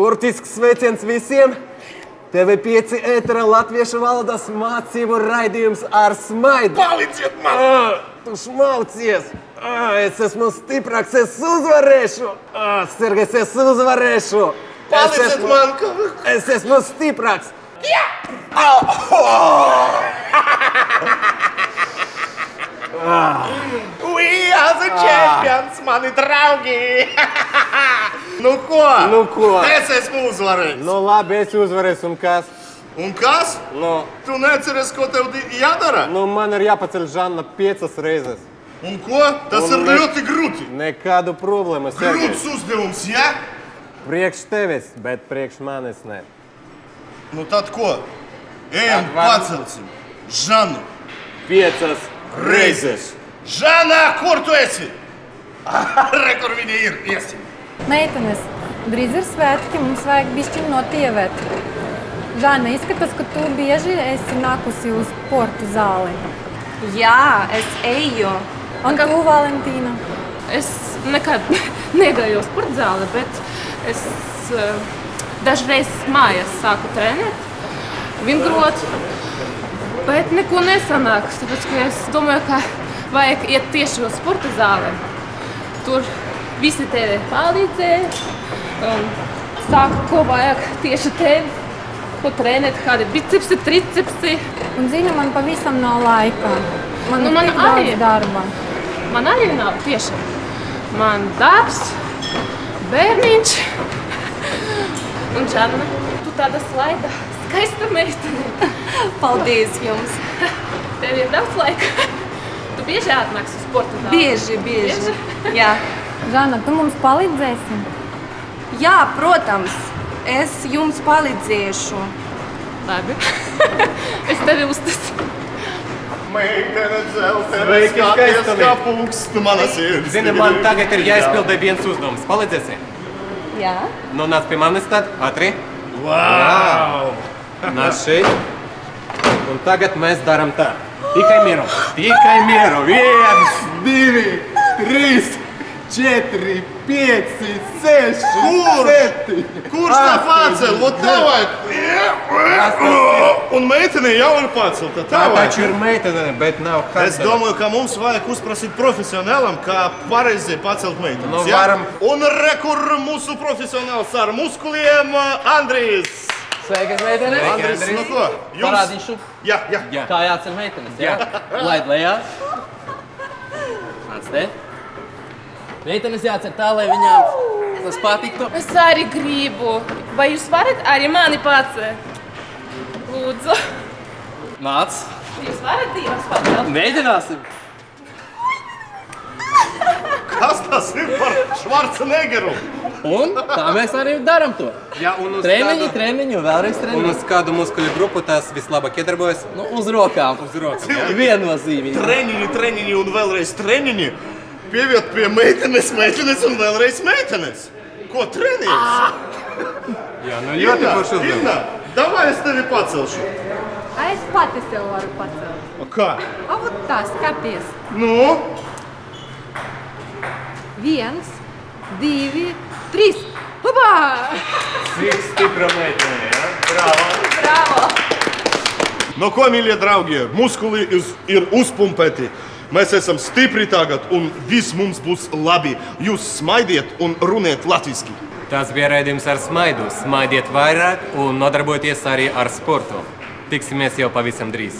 Burtisks sveiciens visiem! TV5 ētera latviešu valodas mācību raidījums ar smaidu. Palīdziet man! Tu šmaucies! Es esmu stiprāks, es uzvarēšu! Sergejs, es uzvarēšu! Palīdziet man! Es esmu stiprāks! Jā! We are the champions, mani draugi! Nu ko? Es esmu uzvarējis. Nu labi, es uzvarēšu, un kas? Un kas? Nu, Tu neceries, ko tev jādara? nu man ir jāpaceļ Žanna 5 reizes. Un ko? Tas ir ļoti grūti. Nekādu problēmu, Sergej. Grūts uzdevums, jā? Priekš tevis, bet priekš manis ne. Nu tad ko? Ejam, pacelsim. Žanu. 5 reizes. Žana, kur tu esi? Re, kur viņa ir, iesim. Meitenes, drīz ir svētki, mums vajag bišķiņ notievēt. Žana, izskatās, ka tu bieži esi nākusi uz sporta zāli. Jā, es eju. Un tu, Valentīna? Es nekad negāju uz sporta zāli, bet es dažreiz mājās sāku trenēt, vingrot, bet neko nesanāks, tāpēc, ka es domāju, ka vajag iet tieši uz sporta zāli. Tur visi tevi palīdzēja, sāka, ko vajag tieši tevi, ko trenēt, kādi bicepsi, tricepsi. Un zini, man pavisam nav laika. Man Nu, ir man tik arī. daudz darba. Man arī nav tieši. Man darbs, bērniņš un Žana. Tu tāda slaida, skaista meitene. Paldies jums. Tev ir daudz laika. Tu bieži atnāks uz sporta zāli? Bieži. Jā. Žana, tu mums palīdzēsi? Jā, protams. Es jums palīdzēšu. Labi. Es tevi uztasu. Meitene dzeltene, Sveiki, skaties, skaistulīt. kā pūkst mana sirds. Zini, man tagad ir jāizpilda viens uzdevums. Palīdzēsi? Jā. Nu, nāc pie manis tad, ātri. Wow! Nāc šeit. Un tagad mēs darām tā. Tikai mieru. 1, 2, 3, 4, 5, 6, 7. Kurš tā pacel? Vot davai! Un meitene jau ir pacelta. Tā Davai! taču ir meitene, bet nav Es kāds. domāju, ka mums vajag uzprasīt profesionālam, kā pareizi pacelt meitenes. Nu, ja? varam. Un re, kur mūsu profesionāls ar muskuliem Andrijs. Sveikas, meitenes! Andrijs, nu ko? Parādīšu, Jā. kā jāceļ meitenes, jā? Laid lejā. Nāc te. Meitenes jāceļ tā, lai viņām tas patiktu. Es arī gribu. Vai jūs varat arī mani pacelt? Lūdzu. Nāc. Jūs varat divas pacelt? Mēģināsim. Kas tas ir par Schwarzeneggeru? Un tā mēs arī daram to. Jā, un uz Treniņi, un vēlreiz Un treniņi. uz kādu muskuļu grupu tas vislabāk iedarbojas? Nu, uz rokām. Uz rokām. Viennozīmīgi. Treniņi un vēlreiz treniņi. Pieviet pie meitenes un vēlreiz meitenes. Ko treniņš? Jā, nu ļoti forši uzdevums. Irna, davai es tevi pacelšu. A, es pati sev varu pacelt. O kā? A, vot tā, skaties. Nu? 1, 2, 3. Hopā! Cik stipra meitene, ja? Bravo! Bravo! No ko, mīļie draugi, muskuli ir uzpumpēti. Mēs esam stipri tagad un viss mums būs labi. Jūs smaidiet un runiet latviski. Tas bija raidījums ar smaidu. Smaidiet vairāk un nodarbojieties arī ar sportu. Tiksimies jau pavisam drīz.